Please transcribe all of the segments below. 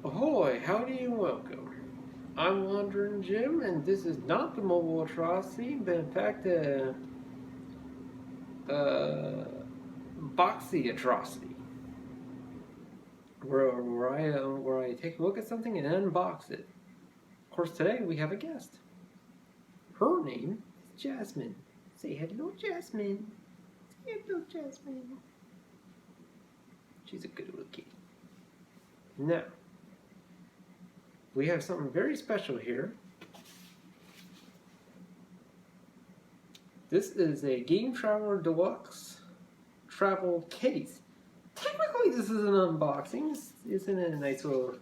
Ahoy, howdy and welcome. I'm Wanderin Jim, and this is not the mobile atrocity, but in fact a Boxy Atrocity, where I take a look at something and unbox it. Of course, today we have a guest. Her name is Jasmine. Say hello, Jasmine. Say hello, Jasmine. She's a good little kitty. Now, we have something very special here. This is a Game Traveler Deluxe travel case. Technically, this is an unboxing. Isn't it a nice little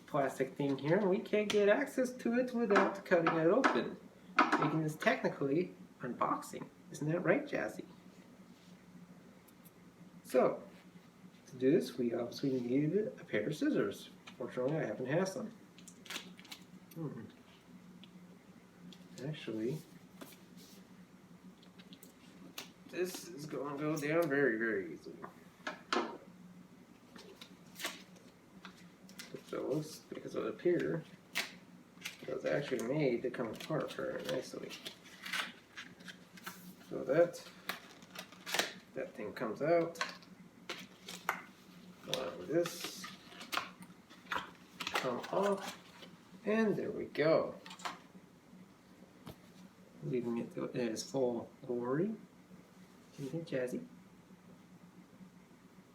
plastic thing here? And we can't get access to it without cutting it open, making this technically unboxing. Isn't that right, Jazzy? So, to do this, we obviously needed a pair of scissors. Fortunately, I happen to have some. Actually, this is going to go down very, very easily. Those, because it appeared it was actually made to come apart very nicely. So that thing comes out. Along with this, come off, and there we go. Leaving it in its full glory. What do you think, Jazzy?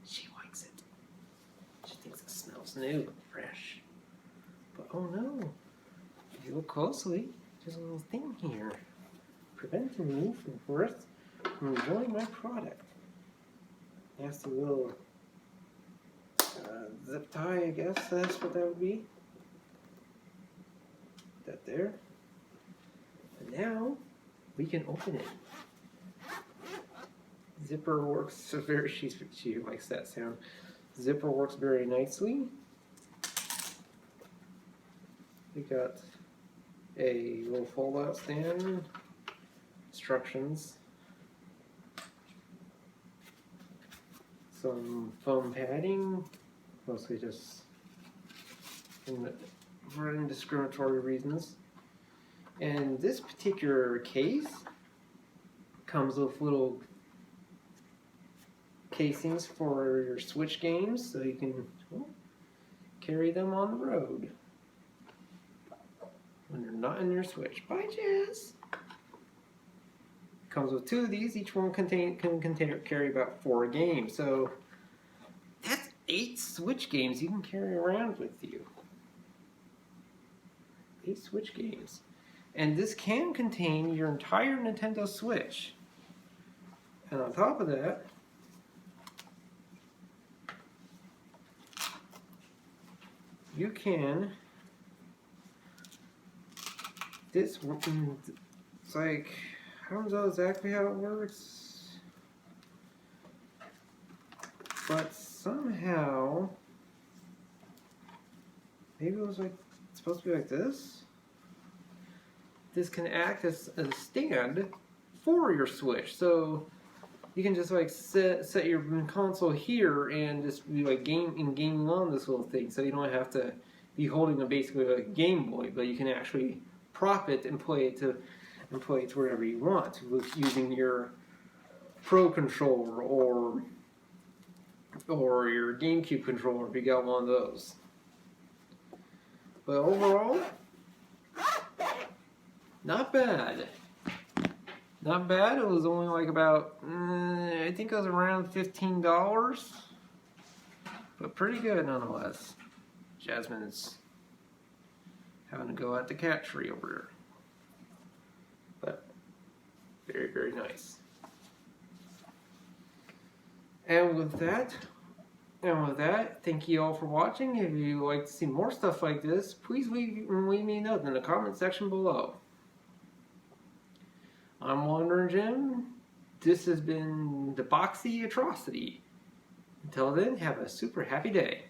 She likes it. She thinks it smells new and fresh. But oh no, if you look closely, there's a little thing here preventing me from enjoying my product. Nasty little zip tie, I guess that's what that would be. That there. And now we can open it. Zipper works so very. She likes that sound. Zipper works very nicely. We got a little fold-out stand. Instructions. Some foam padding, mostly just for indiscriminatory reasons. And this particular case comes with little casings for your Switch games, so you can carry them on the road when you're not in your Switch. Bye, Jazz! Comes with 2 of these. Each one can carry about 4 games. So that's 8 Switch games you can carry around with you. 8 Switch games. And this can contain your entire Nintendo Switch. And on top of that, you can, it's like, I don't know exactly how it works, but somehow, maybe it was like, it's supposed to be like this? This can act as a stand for your Switch, so you can just like set your console here and just be like gaming on this little thing, so you don't have to be holding basically like a Game Boy, but you can actually prop it and play it to wherever you want using your Pro controller or your GameCube controller if you got one of those. But overall, not bad. Not bad. It was only like about, I think it was around $15, but pretty good nonetheless. Jasmine's having to go at the cat tree over there. But very, very nice. And with that, thank you all for watching. If you would like to see more stuff like this, please leave me a note in the comment section below. I'm Wanderin Jim. This has been the Boxy Atrocity. Until then, have a super happy day.